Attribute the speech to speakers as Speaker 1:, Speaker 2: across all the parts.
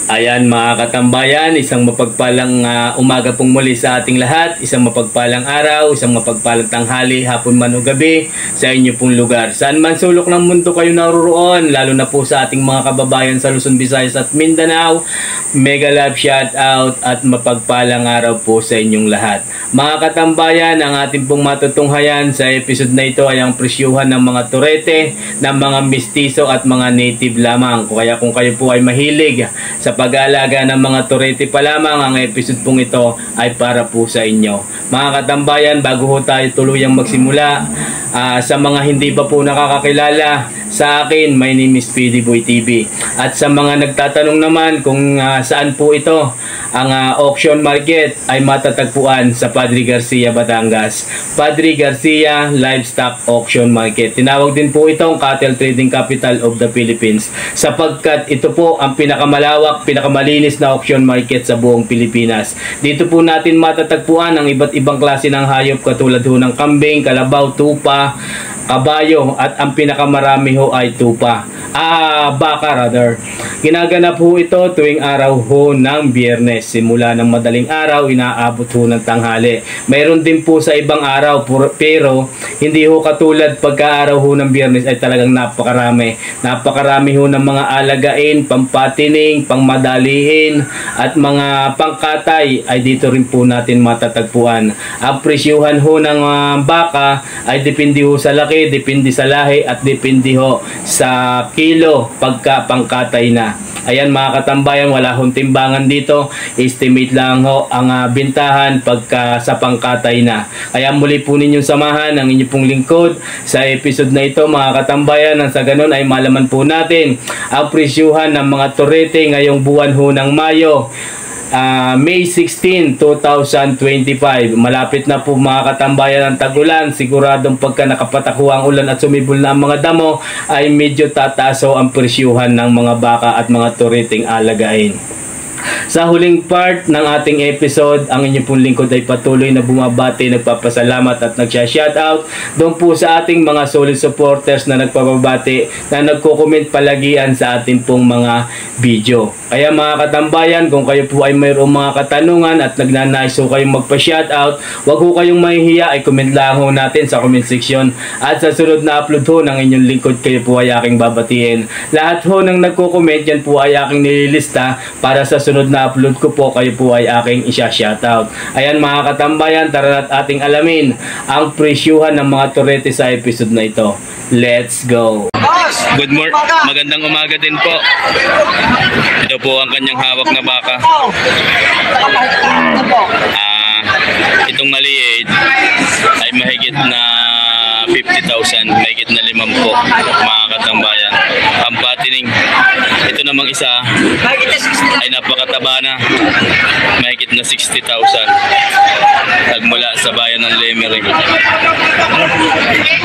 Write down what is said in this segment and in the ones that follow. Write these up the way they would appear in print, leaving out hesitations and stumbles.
Speaker 1: Ayan mga katambayan, isang mapagpalang umaga pong muli sa ating lahat, isang mapagpalang araw, isang mapagpalang tanghali, hapon man o gabi sa inyo pong lugar. Saan man sulok ng mundo kayo naroroon, lalo na po sa ating mga kababayan sa Luzon, Visayas at Mindanao, mega love shout out at mapagpalang araw po sa inyong lahat. Mga katambayan, ang ating pong matutunghayan sa episode na ito ay ang presyuhan ng mga turete, ng mga mistiso at mga native lamang. Kaya kung kayo po ay mahilig sa pag-aalaga ng mga turete pa lamang, ang episode pong ito ay para po sa inyo. Mga katambayan, bago ho tayo tuluyang magsimula, sa mga hindi pa po nakakakilala sa akin, my name is PD Boy TV. At sa mga nagtatanong naman kung saan po ito, ang auction market ay matatagpuan sa Padre Garcia, Batangas. Padre Garcia Livestock Auction Market. Tinawag din po itong Cattle Trading Capital of the Philippines sapagkat ito po ang pinakamalawak, pinakamalinis na auction market sa buong Pilipinas. Dito po natin matatagpuan ang iba't ibang klase ng hayop katulad ho ng kambing, kalabaw, tupa, kabayo at ang pinakamarami ho ay tupa. Baka rather. Ginaganap ho ito tuwing araw ho ng Biyernes. Simula ng madaling araw, inaabot ho ng tanghali. Mayroon din po sa ibang araw pero hindi ho katulad pagka-araw ho ng Biyernes ay talagang napakarami. Napakarami ho ng mga alagain, pampatining, pangmadalihin at mga pangkatay ay dito rin po natin matatagpuan. Ang presyuhan ho ng baka ay depende ho sa laki, depende sa lahi at depende ho sa kilo pagka pangkatay na. Ayan mga katambayan, wala hong timbangan dito. Estimate lang ho ang bintahan pagka sa pangkatay na. Kaya muli po ninyong samahan ang inyong pong lingkod sa episode na ito mga katambayan. Nang sa ganun ay malaman po natin ang presyuhan ng mga turete ngayong buwan ho ng Mayo. May 16, 2025. Malapit na po mga katambayan ang tag-ulan. Siguradong pagka nakapatakuha ang ulan at sumibol na ang mga damo ay medyo tataaso ang presyuhan ng mga baka at mga tureteng alagain. Sa huling part ng ating episode, ang inyong pong lingkod ay patuloy na bumabati, nagpapasalamat at nagsha-shoutout doon po sa ating mga solid supporters na nagpapabati, na nagko-comment palagian sa ating pong mga video. Kaya mga katambayan, kung kayo po ay mayroong mga katanungan at nagnanais ho kayong magpa-shoutout, wag ho kayong mahihiya, ay comment lang ho natin sa comment section at sa sunod na upload ho ng inyong lingkod kayo po ay aking babatiin. Lahat ho ng nagko-comment, yan po ay aking nililista para sa sunod na upload ko po, kayo po ay aking isya-shoutout. Ayan mga katambayan, tara at ating alamin ang presyuhan ng mga turete sa episode na ito. Let's go! Good morning, magandang umaga din po. Ito po ang kanyang hawak na baka. Itong maliit ay mahigit na 50,000, mahigit na 5 po mga katambayan. Ang patining, ito namang isa ay napakataba na, mahigit na 60,000. Nagmula sa bayan ng Lemery.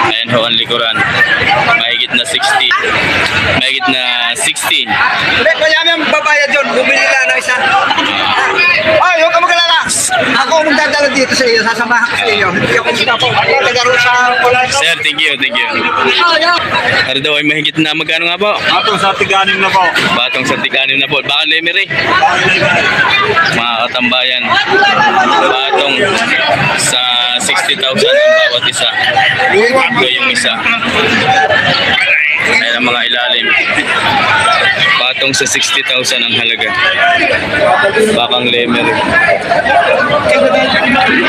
Speaker 1: Ayan ho ang likuran, mahigit na 60. Mahigit na 60.
Speaker 2: Kaya may babayad yun, bumili lang ng isa. Ay, huwag ka magalala. Ako magdadala dito sa iyo, sasamahan ko sa iyo. Hindi ako sila po. Nagaro sa...
Speaker 1: Sir, thank you, thank you. Ano daw ay mahigit na magkano nga po?
Speaker 2: Batong sa tiganim na po.
Speaker 1: Batong sa tiganim na po. Baka Lemery. Mga katambayan, batong sa 60,000 ang bawat isa. Ito yung isa. Ayan ang mga ilalim. Patong sa 60,000 ang halaga. Bakang Lemery.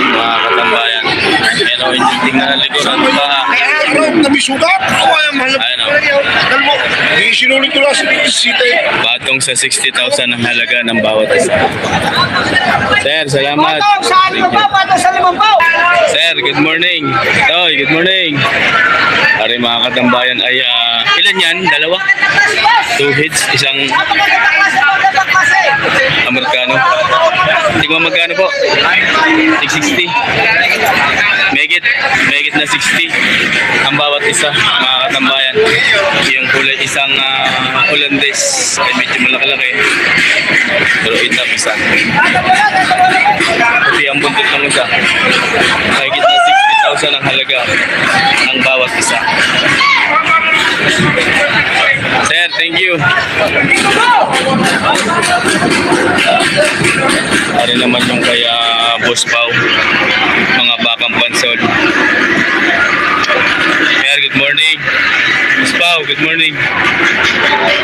Speaker 1: Mga katambayan. Ayan o, hindi tingnan na likuran pa.
Speaker 2: Nabisugat? Ako ay mahal.
Speaker 1: Ayan o.
Speaker 2: Hindi sinulit ko lang sa sita.
Speaker 1: Patong sa 60,000 ang halaga ng bawat isa. Sir, salamat.
Speaker 2: Patong sa 5
Speaker 1: Sir, good morning. Toy, good morning. Ari mga katambayan ay ilan yan? Dalawa? 2 heads, isang Amerikano. Hindi ko magkano po? 660. Megit na 60 ang bawat isa mga katambayan. Yung kulay isang Hollandaise ay medyo malaki-laki, pero itap isa. Kasi ang buntot ng isa, megit na 60,000 ang halaga ang bawat isa. Sir, thank you. Boss Pao, mga bakang pansol. Sir, good morning. Boss Pao, good morning.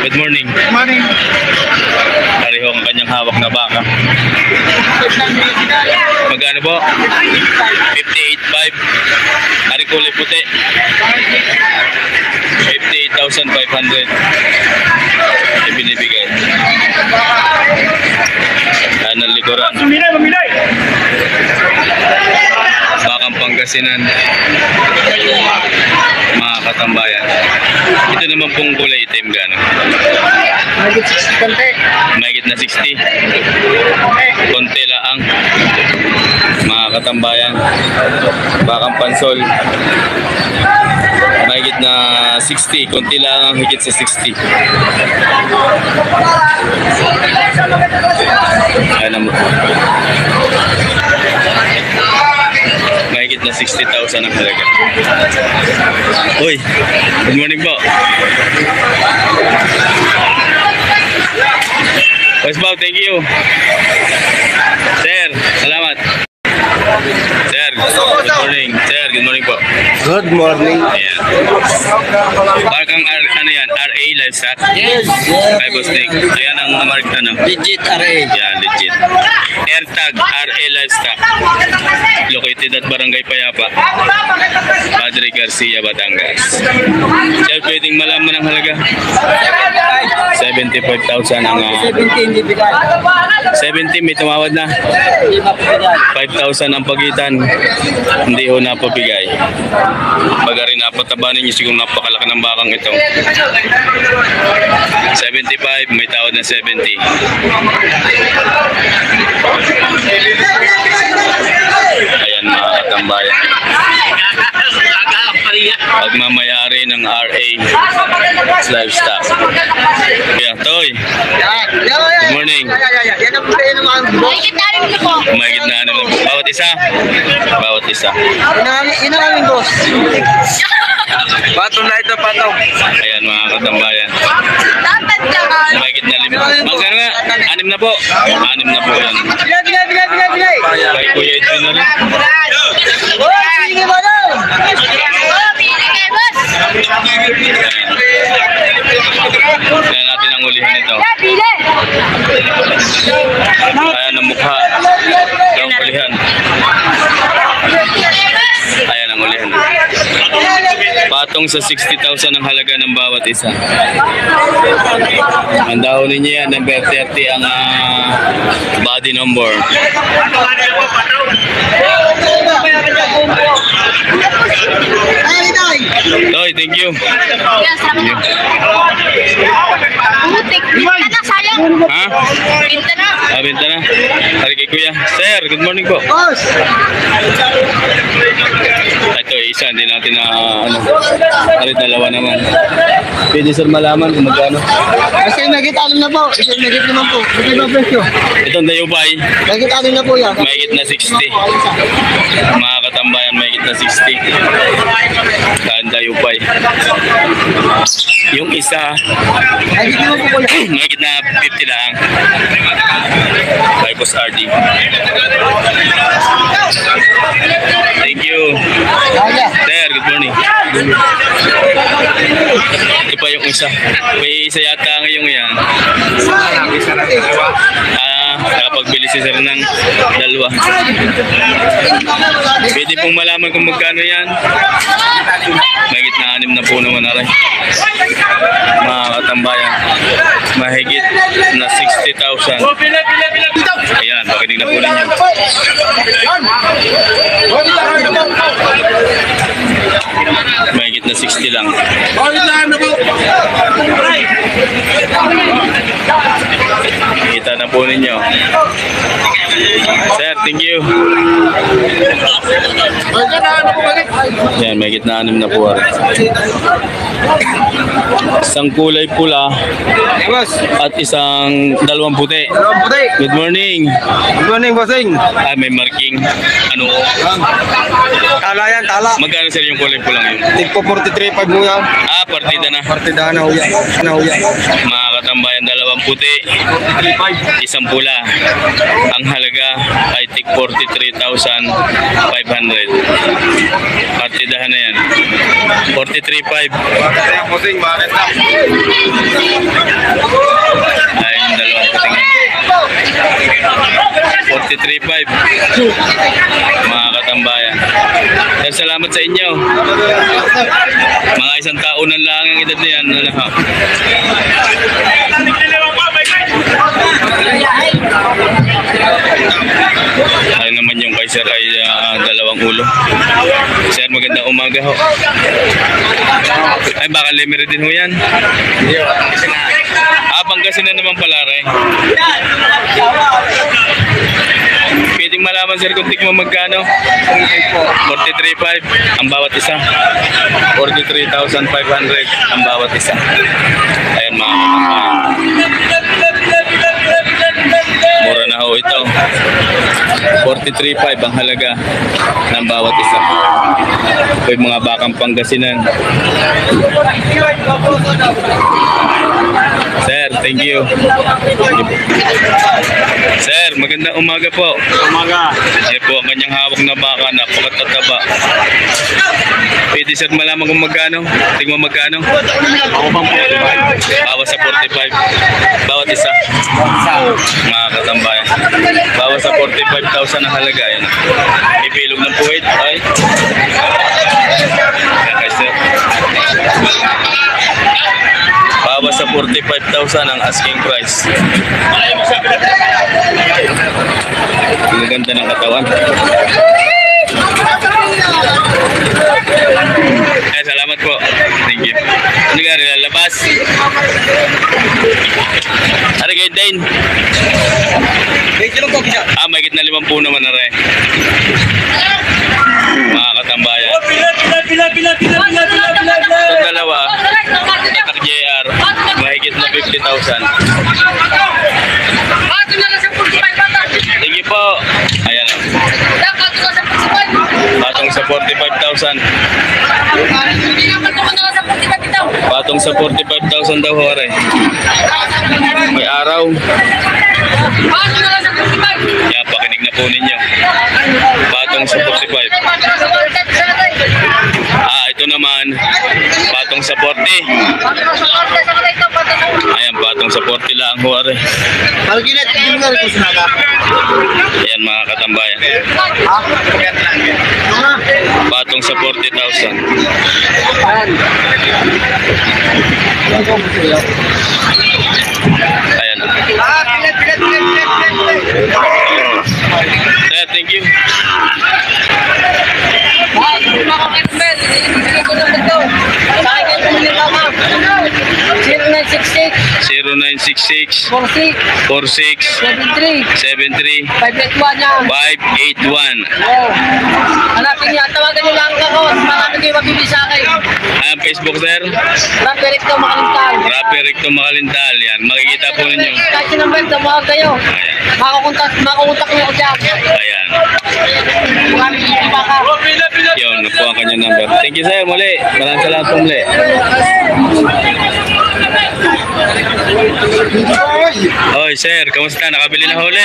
Speaker 1: Good morning.
Speaker 2: Morning.
Speaker 1: Pareho ang kanyang hawak na baka. Magkano po? 58.5. Ari kulay puti. 58,500. Ibinibigay. Ang likuran. Bakang Pangasinan. Mga katambayan. Ito naman pong kulay itim gano'n. Mahigit na 60. Konti laang. Mga katambayan. Bakang pansol. Mahigit na 60. Konti lang ang higit sa 60. Ayan naman. Mahigit na 60,000 ang halaga. Uy, good morning po. Boss Bob, thank you. Sir, salamat. Sir, good morning. Sir, good morning po.
Speaker 2: Good morning.
Speaker 1: Ayan. Bakang ano yan? RA Livestock?
Speaker 2: Yes.
Speaker 1: Ay, Boss Nick. Ayan ang ano?
Speaker 2: Legit RA.
Speaker 1: Yan, legit. AirTag RA Livestock. Located at Barangay Payapa. Padre Garcia, Batangas. Sir, pwedeng malaman ang halaga? 75,000 ang
Speaker 2: 17 bibigay.
Speaker 1: 70 may tumawad na. 5,000 ang pagitan. Hindi ho napapigay. Baga rin napataba ninyo siguro napakalaki ng bakang ito. 75 may tawad na 70. Ayan mga katambayan. Pagmamayari ng RA Livestock. Kaya, Toy. Good morning.
Speaker 2: Yan ang pulay ng mga boss.
Speaker 1: Mahigit na ano. Bawat isa. Bawat isa.
Speaker 2: Yun ang aming boss. Patong na ito, patong.
Speaker 1: Ayan mga katambayan. Mahigit na 5. Magkano nga? 6 na po. 6 na po yan.
Speaker 2: Bilay.
Speaker 1: Kay Kuya ito na rin.
Speaker 2: Oh, sige mo daw.
Speaker 1: Kaya natin ang ulihan ito. Ayan ang mukha. Ito ang ulihan. Ayan ang ulihan. Patong sa 60,000 ang halaga ng bawat isa. Ang dahon ninyo yan, number 30 ang body number. Toy, thank you. Ha? Binta na. Hari kay Kuya. Sir, good morning po.
Speaker 2: Boss.
Speaker 1: Ito, isa, hindi natin na halit dalawa naman. Pwede sir malaman kung magkano.
Speaker 2: Kasi nagit alam na po. Kasi nagit naman po. Kasi ba presyo?
Speaker 1: Itong Dayubay,
Speaker 2: Nagit alam na po yan.
Speaker 1: mahigit na 60. Mga katambayan, mahigit na 60. Saan Dayubay. Yung isa,
Speaker 2: Nagit naman po po yan.
Speaker 1: mahigit na 50 lang. By Boss RD. Thank you. Sir, good morning. Ito pa yung isa. May isa yata ngayong yan. Nakapagbili si sir ng dalawa. Pwede pong malaman kung magkano yan. Mahigit na 6 na po naman aray. Mga katambayan. Mahigit na 60,000. Ayan, pakinig na po ninyo. Mahigit na 60 lang. Kita na po ninyo. Sir, thank you. Yan, may gitna 6 na po. Isang kulay pula at isang dalawang puti. Good morning.
Speaker 2: Good morning, bossing.
Speaker 1: Ah, may marking. Ano?
Speaker 2: Tala yan, tala.
Speaker 1: Magkano sir yung kulay pula ngayon?
Speaker 2: Tigpo 43.5 mo yan.
Speaker 1: Ah, partida na.
Speaker 2: Partida na huya.
Speaker 1: Mga katambayan, dalawang puti, isang pula. Ang halaga ay tig 43,500. Partidahan na yan. 43,500.
Speaker 2: Bakit yan, bossing? Bakit na?
Speaker 1: Ay, yung dalawang puting. 43,500. Mga katambayan. Sir, salamat sa inyo. Mga isang taonan lang ang edad niyan. Ano, ha? Ay naman yung kay Sir ay dalawang ulo. Sir, magandang umaga ho. Ay, baka lemire din ho yan. Ah, Pangasinan naman pala rin. Pwedeng malaman sir kung tigmo magkano? 43,500 ang bawat isa. 43,500 ang bawat isa. Ayan mga katambayan. Mura na ho ito. 43,500 ang halaga ng bawat isa. Ito yung mga bakang Pangasinan. Sir, thank you. Sir, magandang umaga po.
Speaker 2: Umaga.
Speaker 1: Ano po ang kanyang hawak na baka, napakatataba. Pwede sir malaman kung magkano? Tingnan mo magkano?
Speaker 2: Ako bang 45?
Speaker 1: Bawas sa 45. Bawat isa. Mga katambayan. Bawas sa 45,000 ang halaga. Yan. Ipilog ng puwit. Ay. Okay, sir. Bawas sa 45,000 ang asking price. Ang ganda ng katawan. Ay, salamat po. Thank you. Ano nga, lalabas? Ano kayo, Dane? Ah, may gitna 50 naman na rin. Mga katambayan. Itong dalawa, tatak JR, mahigit na 50,000. Sige po. Ayan o. Patong sa 45,000. Patong sa 45,000 daw hore. May araw. Yan, pakinig na po ninyo. Patong sa 45. Ah, ito naman. Patong sa 40. Ayan, patong sa 40 lang hore. Ayan mga katambayan. Patong sa 40,000. Ayan. Thank you. 0966 46 73 581.
Speaker 3: Hanapin niya, tawagan niyo lang ako. Marami kayo mabibili sa akin.
Speaker 1: Ang Facebook sir?
Speaker 3: Rapper Recto Makalintal.
Speaker 1: Rapper Recto Makalintal. Yan, makikita po ninyo.
Speaker 3: Kahit yung number, tumawag kayo. Makukontak niyo ako dyan.
Speaker 1: Ayan.
Speaker 3: Marami kayo baka.
Speaker 1: Yun, po ang kanyang number. Thank you sir, muli. Maraming salamat po muli. Oy sir, kamusta? Nakabili na huli?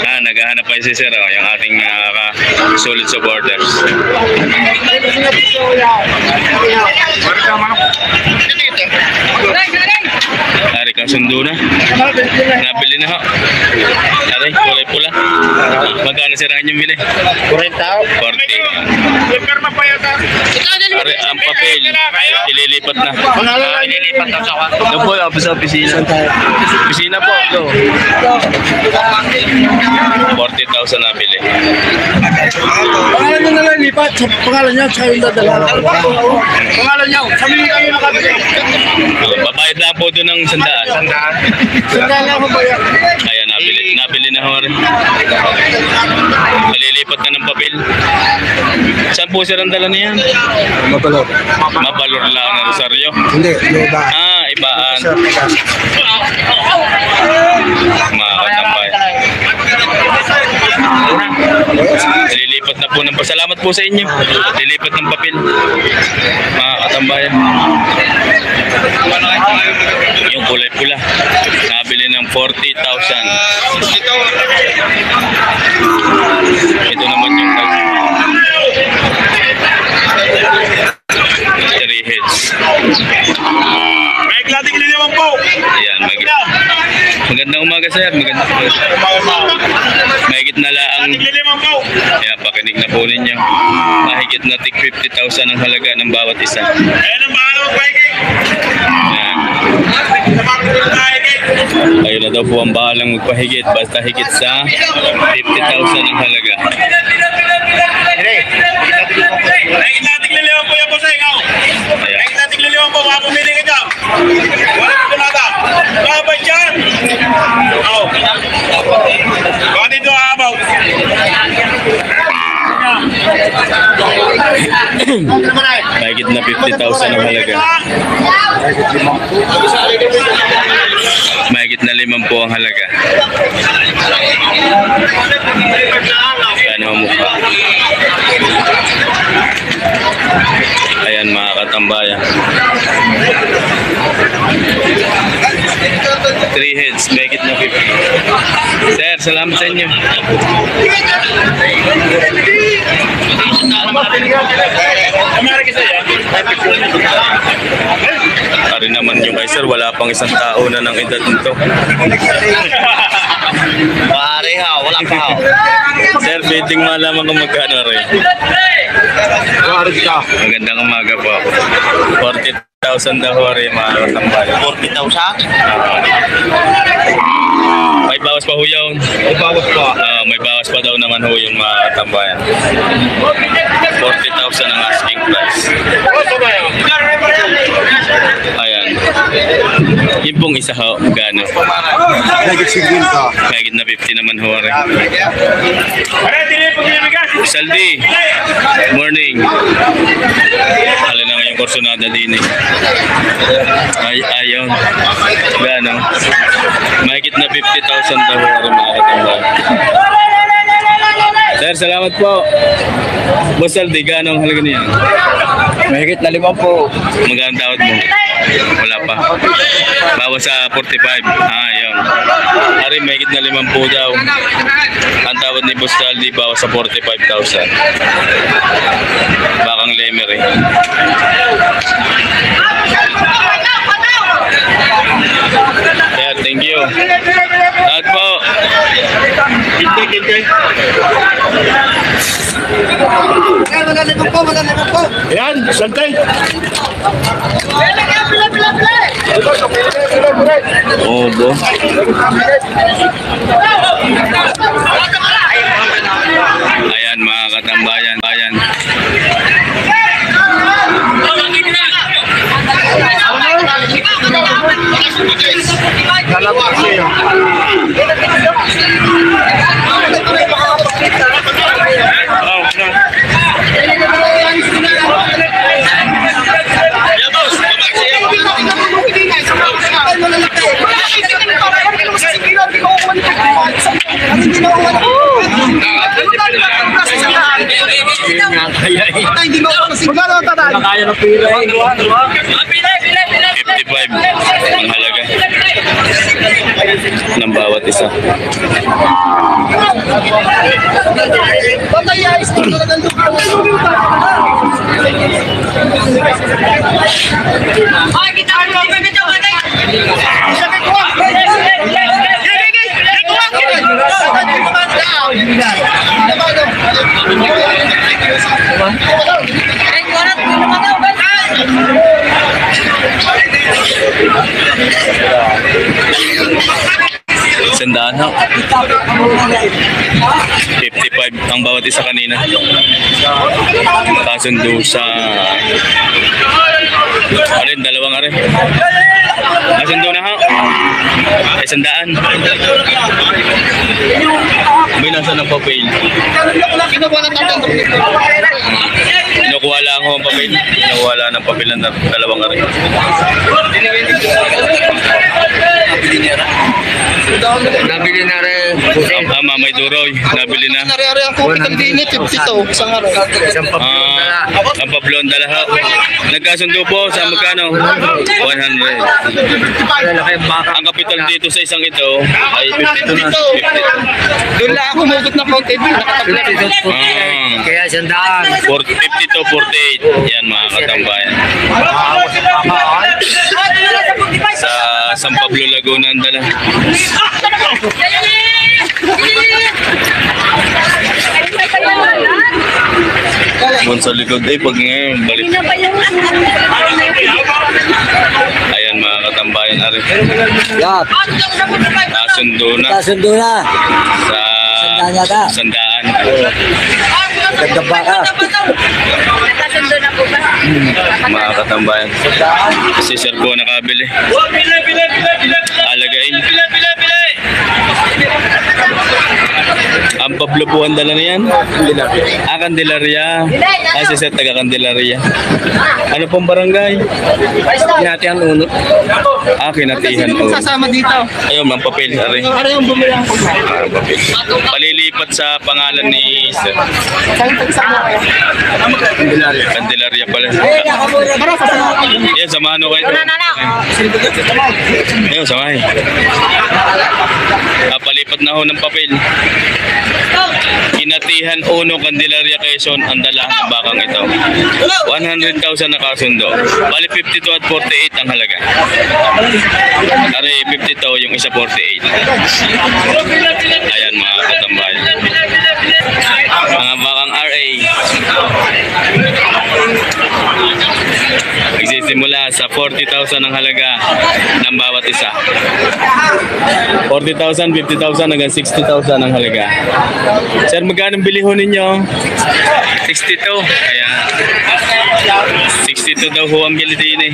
Speaker 1: Ah, naghahanap pa si sir, yung ating solid supporters. Ari kang sundo na. Nabili na ho. Ari, kulay pula. Magkano sir ang inyong bili? 40. Ari, ang papel. Ililipat na. Ililipat na sa doon po, sa opisina. Opisina po. 40,000 nabili.
Speaker 2: Pangalan nyo na lang, lipat. Sa pangalan nyo, sa yung dadala. Pangalan nyo, sa mga kayo nakabili.
Speaker 1: Babayad lang po doon ng 100.
Speaker 2: Sandaan lang mo ba yan?
Speaker 1: Ayan, nabili na ho rin. Malilipat Naglilipat na ng papel. Saan po sir ang dala niyan?
Speaker 2: Mabalot.
Speaker 1: Mabalor lang na Rosario.
Speaker 2: Hindi, yung iba.
Speaker 1: Ah, ibaan.
Speaker 2: Sir,
Speaker 1: Makakatambay. Nililipat na po ng pasalamat po sa inyo. Nililipat ng papel. Makakatambayan. Yung kulay pula. Nabili ng 40,000. Ito naman yung 3 heads.
Speaker 4: May klating liliwan po.
Speaker 1: Ayan, magandang umaga sir. Magandang umaga. Mahigit na laang.
Speaker 4: Liliwan po.
Speaker 1: Ayan, pakinig na po ninyo. Mahigit na tig 50,000 ang halaga ng bawat isa.
Speaker 4: Ayan ang bahala mo, Paikik.
Speaker 1: Ayan. Ayun na daw po ang bahalang magpahigit. Basta higit sa 50,000 ang halaga.
Speaker 4: May klating liliwan po yan po sa ikaw.
Speaker 1: Ayan.
Speaker 4: May klating liliwan po, mga pumili ka dyan. Wala dito nata. Babay dyan. Oo. Baka dito aabaw.
Speaker 1: Mahigit na 50,000 ang halaga. Mahigit na 5 po ang halaga. Yan ang mukha. Ayan mga katambayan. 3 heads, mahigit na 50. Sir, salamat sa inyo. Ari naman yung kay sir, wala pang isang tao na ng edad nito.
Speaker 3: Pare ha, wala pa ha.
Speaker 1: Sir, pwedeng malaman kung magkano rin. Magandang umaga po. 40,000 daw rin mga katambay.
Speaker 3: 40,000?
Speaker 1: May bawas pa ho yun.
Speaker 2: May bawas pa.
Speaker 1: May bawas pa daw naman ho yung mga katambayan. 40,000 ang asking price. Ayan. Yung pong isa ho, gano?
Speaker 2: Nagit si Green ka.
Speaker 1: Mahigit na 50 naman ho rin.
Speaker 4: Pare, dili po kinibigas.
Speaker 1: Saldi, morning. Alin na ngayong Corsonada din eh. Ayun. Gano? Mahigit na 50,000 daw rin mga katambay. Sir, salamat po. Boss Saldi, gano ang halaga niya?
Speaker 2: Mahigit na 5 po.
Speaker 1: Magkano tawad mo? Wala pa. Bawas sa 45. Yun. Ari, mahigit na 5 po daw. Ang tawad ni Boss Saldi, bawas sa 45,000. Bakang lemer eh. Sir, thank you. Lahat po.
Speaker 4: Ayan, santay.
Speaker 1: Obo. Ayan mga katambayan. Bayan.
Speaker 2: Nalabas siya.
Speaker 3: Hindi mo ako kasi magkano ang tatay?
Speaker 2: Kaya ng pila.
Speaker 1: 55 ang halaga ng bawat isa.
Speaker 3: Patay ayos na talagang ay, kita ko bibitaw ka na. Sabi ko,
Speaker 1: Sandaan ha. 55 ang bawat isa kanina. Kasundo sa alin, dalawang arin. Kasundo na ha. 100. May nasa ng papel. Kinukuha lang ako ang papel. Kinukuha lang ng papel ng dalawang ari.
Speaker 2: Nabili na rin.
Speaker 1: May duroy. Nabili na.
Speaker 3: Nari-ari ako kitang dinit, 52, isang araw.
Speaker 1: Ang pablon dalaha. Nagkasundo po sa magkano? 100. Ang kapital dito sa isang ito ay 52 na. 50.
Speaker 3: Doon lang ako mugot na konti, nakatabla.
Speaker 2: Kaya 100.
Speaker 1: 52, 48. Yan mga katambayan. Sa San Pablo, Laguna ang dala. Kung sa likod ay pag ngayon balik. Ayan mga katambayan ari.
Speaker 2: Yup.
Speaker 1: Nasundo na
Speaker 2: Kasundo na.
Speaker 1: sa
Speaker 2: Sandaan yata.
Speaker 1: sandaan.
Speaker 2: Nagdaba ka.
Speaker 1: Mga katambayan. Si Sir po nakabili. Alagain. Ang Pablo po ang dala na yan? Candelaria. Si Sir taga Candelaria. Ano pong barangay?
Speaker 2: Kinatihan unot.
Speaker 1: Kinatihan po.
Speaker 3: Sasama dito.
Speaker 1: Ayun, ang papel. Ari.
Speaker 3: Ari yung bumili ako.
Speaker 1: Papel. Palilipat sa pangalan ni Sir. Candelaria pala. Yan, samahan ko kayo. Ayun, samahan. Palipat na ho ng papel. Kinatihan Uno, Candelaria, Quezon ang dala ng bakang ito. 100,000 na kasundo. Bali 52 at 48 ang halaga. Ari 52 yung isa 48. Ayan mga katambayan. Mga bakang RA. Nagsisimula sa 40,000 ang halaga ng bawat isa. 40,000, 50,000 hanggang 60,000 ang halaga. Sir, magkano biliho ninyo? 62. Ayan. 62 daw ho ang bili din eh.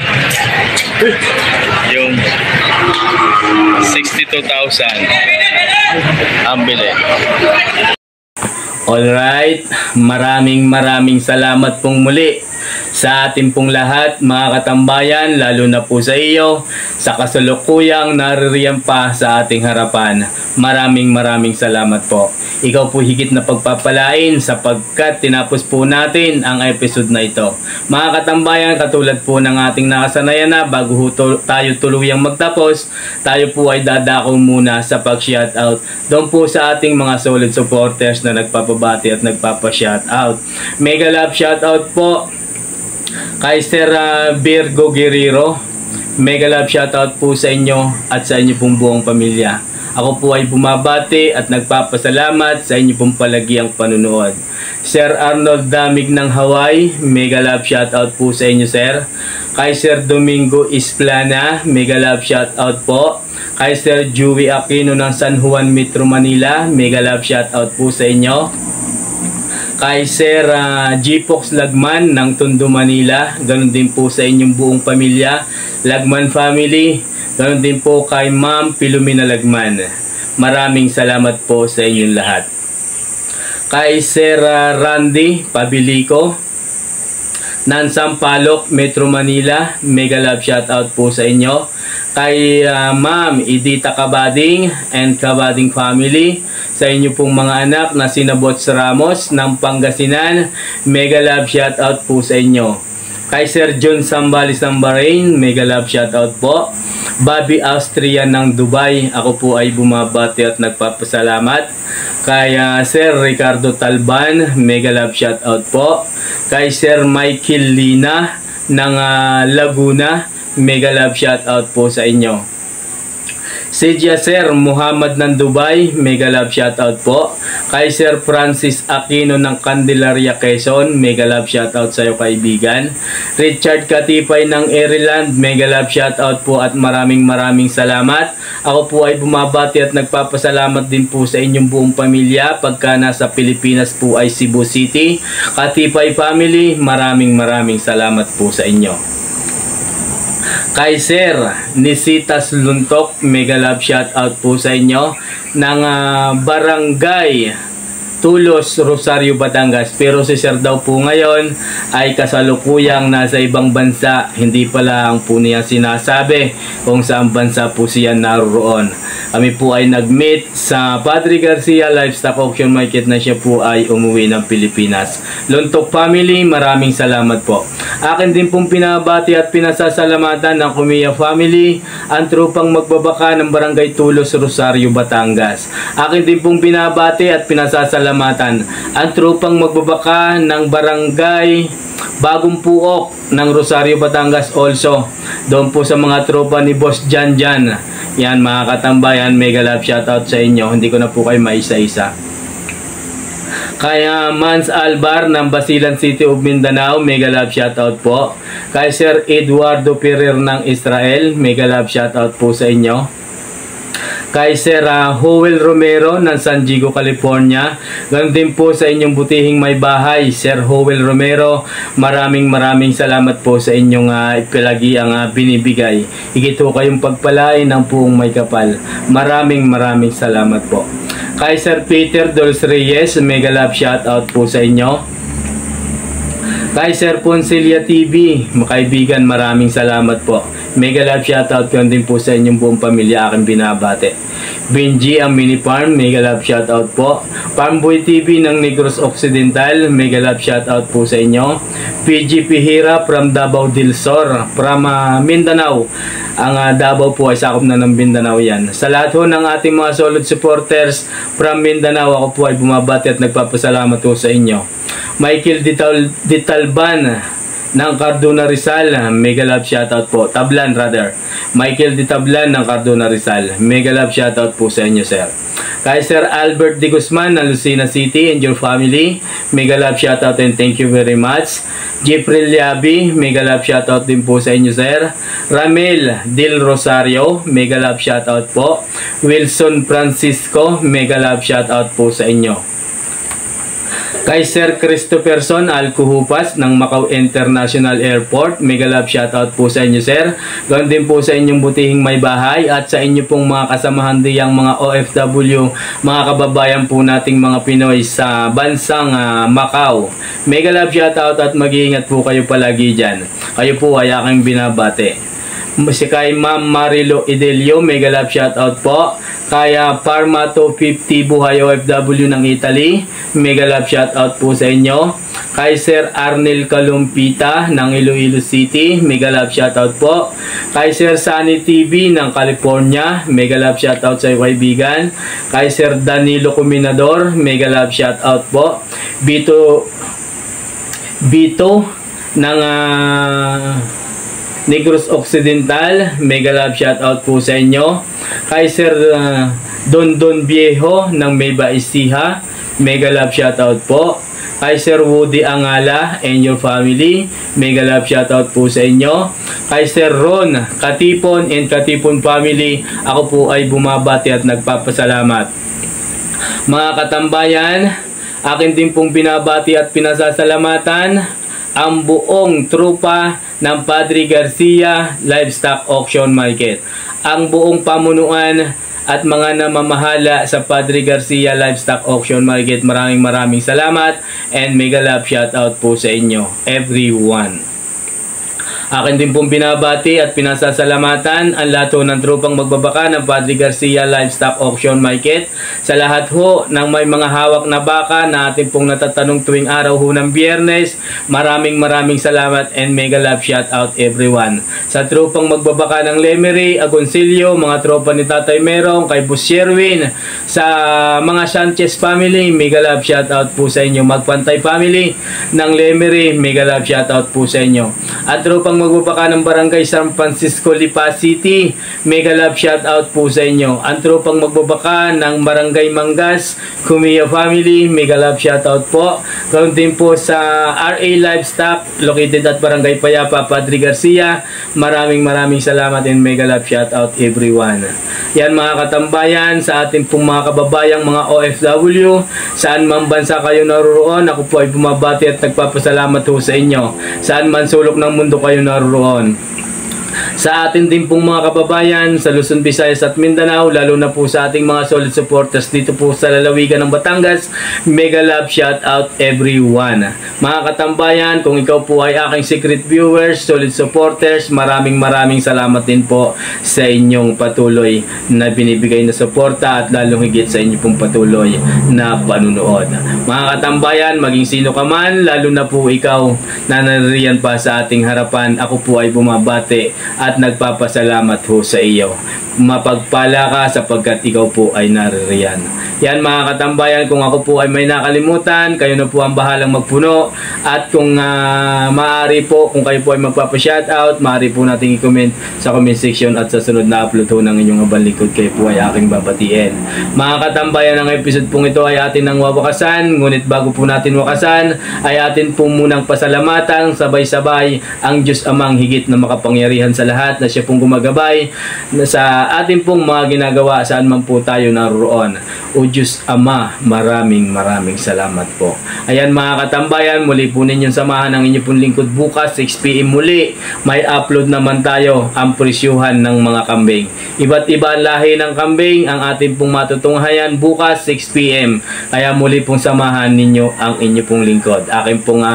Speaker 1: Yung 62,000 ang bili. Alright, maraming salamat pong muli sa ating pong lahat mga katambayan, lalo na po sa iyo sa kasalukuyang naririyan pa sa ating harapan. Maraming salamat po. Ikaw po higit na pagpapalain sapagkat tinapos po natin ang episode na ito. Mga katambayan, katulad po ng ating nakasanayan na bago tayo tuluyang magtapos, tayo po ay dadako muna sa pag-shoutout doon po sa ating mga solid supporters na nagpapabati at nagpapa-shoutout. Mega love shoutout po kay Sir Virgo Guerrero. Mega love shoutout po sa inyo at sa inyo pong buong pamilya. Ako po ay bumabati at nagpapasalamat sa inyo pong palagiang panunood. Sir Arnold Damig ng Hawaii, mega love shoutout po sa inyo sir. Kay Sir Domingo Isplana, mega love shoutout po. Kay Sir Joey Aquino ng San Juan Metro Manila, mega love shoutout po sa inyo. Kay Sir G-Fox Lagman ng Tondo, Manila, ganun din po sa inyong buong pamilya, Lagman family. Ganun din po kay Ma'am Pilumina Lagman. Maraming salamat po sa inyong lahat. Kay Sir Randy Pabilico ng Sampaloc, Metro Manila, mega love shoutout po sa inyo. Kay Ma'am Edita Kabading and Kabading family, sa inyo pong mga anak na sina Bots Ramos ng Pangasinan, mega love shoutout po sa inyo. Kay Sir John Sambales ng Bahrain, mega love shoutout po. Bobby Austria ng Dubai, ako po ay bumabati at nagpapasalamat. Kay Sir Ricardo Talban, mega love shoutout po. Kay Sir Michael Lina ng Laguna, mega love shoutout po sa inyo. Sejia Sir Muhammad ng Dubai, mega love shoutout po. Kay Sir Francis Aquino ng Candelaria, Quezon, mega love shoutout sa iyo kaibigan. Richard Katipay ng Ireland, mega love shoutout po at maraming salamat. Ako po ay bumabati at nagpapasalamat din po sa inyong buong pamilya pagka nasa Pilipinas po ay Cebu City. Katipay family, maraming salamat po sa inyo. Kaiser Nisitas Luntok, mega love shout out po sa inyo ng Barangay Tulos, Rosario, Batangas. Pero si Sir daw po ngayon ay kasalukuyang nasa ibang bansa. Hindi pala ang po niya sinasabi kung saan bansa po siya naroon. Kami po ay nag-meet sa Padre Garcia Livestock Auction Market na siya po ay umuwi ng Pilipinas. Luntok family, maraming salamat po. Akin din pong pinabati at pinasasalamatan ng Kumiya family, ang trupang magbabaka ng Barangay Tulos, Rosario, Batangas. Akin din pong pinabati at pinasasalamatan ang trupang magbabaka ng Barangay Bagong Puok ng Rosario, Batangas also. Doon po sa mga tropa ni Boss Jan Jan. Yan mga katambayan, mega love shoutout sa inyo. Hindi ko na po kayo maisa-isa. Kaya Mans Albar ng Basilan City of Mindanao, mega love shoutout po. Kay Sir Eduardo Pereira ng Israel, mega love shoutout po sa inyo. Kay Sir Joel Romero ng San Diego, California. Ganun din po sa inyong butihing may bahay, Sir Joel Romero. Maraming salamat po sa inyong ipilagi ang binibigay. Higit po kayong pagpalain ng puong may kapal. Maraming salamat po. Kay Sir Peter Dols Reyes, mega love shout out po sa inyo. Kay Sir Poncelia TV, makaibigan, maraming salamat po. Mega love shoutout ko din po sa inyong buong pamilya, aking binabate. Benji ang Mini Farm, mega love shoutout po. Farmboy TV ng Negros Occidental, mega love shoutout po sa inyo. PG Pihira from Davao del Sur, from Mindanao. Ang Davao po ay sakop na ng Mindanao yan. Sa lahat ho ng ating mga solid supporters from Mindanao, ako po ay bumabati at nagpapasalamat po sa inyo. Michael Ditalban ng Cardona Rizal, mega love shoutout po. Tablan rather. Michael Di Tablan ng Cardona Rizal, mega love shoutout po sa inyo, sir. Kay Sir Albert De Guzman ng Lucena City and your family, mega love shoutout and thank you very much. Jeffrey Liabi, mega love shoutout din po sa inyo, sir. Ramel Del Rosario, mega love shoutout po. Wilson Francisco, mega love shoutout po sa inyo. Kay Sir Christopherson Alcuhupas ng Macau International Airport, mega love shoutout po sa inyo, sir. Ganoon din po sa inyong butihing may bahay at sa inyo pong mga kasamahan diyang mga OFW, mga kababayan po nating mga Pinoy sa bansang Macau. Mega love shoutout at mag-iingat po kayo palagi dyan. Kayo po ay aking binabate. Si kay Ma'am Marilo Idelio, mega love shoutout po. Kaya Parma 250 Buhay OFW ng Italy, mega love shoutout po sa inyo. Kay Sir Arnel Kalumpita ng Iloilo City, mega love shoutout po. Kay Sir Sunny TV ng California, mega love shoutout sa iyo, kaibigan. Kay Sir Danilo Cominador, mega love shoutout po. Bito ng Negros Occidental, mega love shoutout po sa inyo. Kay Sir Don Viejo ng Meba Ecija, mega love shoutout po. Kay Sir Woody Angala and your family, mega love shoutout po sa inyo. Kay Sir Ron Katipon and Katipon family, ako po ay bumabati at nagpapasalamat. Mga katambayan, akin din pong binabati at pinasasalamatan ang buong trupa ng Padre Garcia Livestock Auction Market. Ang buong pamunuan at mga namamahala sa Padre Garcia Livestock Auction Market, maraming salamat and mega love shoutout po sa inyo, everyone. Akin din pong binabati at pinasasalamatan ang lahat ng trupang magbabaka ng Padre Garcia Livestock Auction Market. Sa lahat ho ng may mga hawak na baka na ating pong natatanong tuwing araw ho ng Biyernes, maraming salamat and mega love shoutout everyone. Sa trupang magbabaka ng Lemery, Agoncillo, mga tropa ni Tatay Merong, kay Boss Sherwin, sa mga Sanchez family, mega love shoutout po sa inyo. Magpantay family ng Lemery, mega love shoutout po sa inyo. At trupang magbabaka ng Barangay San Francisco, Lipa City, mega love shoutout po sa inyo. Ang tropang magbabaka ng Barangay Mangas, Kumiya family, mega love shoutout po. Ganoon din po sa RA Livestock located at Barangay Payapa, Padre Garcia, maraming salamat and mega love shoutout everyone. Yan mga katambayan, sa ating pong mga kababayang mga OFW, saan man bansa kayo naroon, ako po ay bumabati at nagpapasalamat po sa inyo. Saan man sulok ng mundo kayo naroon. Sa atin din pong mga kababayan sa Luzon, Visayas at Mindanao, lalo na po sa ating mga solid supporters dito po sa lalawigan ng Batangas, mega love shout out everyone. Mga katambayan, kung ikaw po ay aking secret viewers, solid supporters, maraming salamat din po sa inyong patuloy na binibigay na suporta at lalong higit sa inyo pong patuloy na panunood. Mga katambayan, maging sino ka man, lalo na po ikaw na nanariyan pa sa ating harapan, ako po ay bumabati at nagpapasalamat ho sa iyo. Mapagpala ka sapagkat ikaw po ay naririyan. Yan mga katambayan, kung ako po ay may nakalimutan, kayo na po ang bahalang magpuno. At kung maaari po, kung kayo po ay magpapa-shoutout, maaari po natin i-comment sa comment section at sa sunod na upload ho ng inyong abang likod, kayo po ay aking babatiin. Mga katambayan, ang episode pong ito ay atin nang wawakasan, ngunit bago po natin wakasan, ay atin po munang pasalamatan sabay-sabay ang Diyos Amang higit na makapangyarihan sa lahat, na siya pong gumagabay sa atin pong mga ginagawa saan man po tayo naroon. O Diyos Ama, maraming salamat po. Ayan mga katambayan, muli po ninyong samahan ang inyong pong lingkod bukas 6 PM muli. May upload naman tayo ang presyuhan ng mga kambing. Iba't iba ang lahi ng kambing ang ating pong matutunghayan bukas 6 PM. Kaya muli pong samahan ninyo ang inyong pong lingkod. Akin pong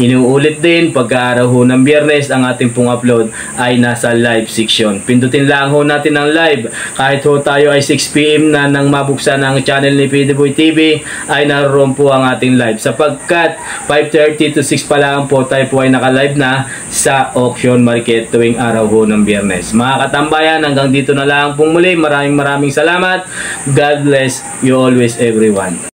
Speaker 1: inuulit din, pagka-araw ho ng Biyernes, ang ating pong upload ay nasa live section. Pindutin lang ho natin ang live. Kahit ho tayo ay 6 PM na nang mabuksan ang channel ni PDBoy TV, ay naroon po ang ating live. Sapagkat 5:30 to 6 pa lang po tayo po ay naka-live na sa auction market tuwing araw ho ng Biyernes. Mga katambayan, hanggang dito na lang pong muli. Maraming salamat. God bless you always everyone.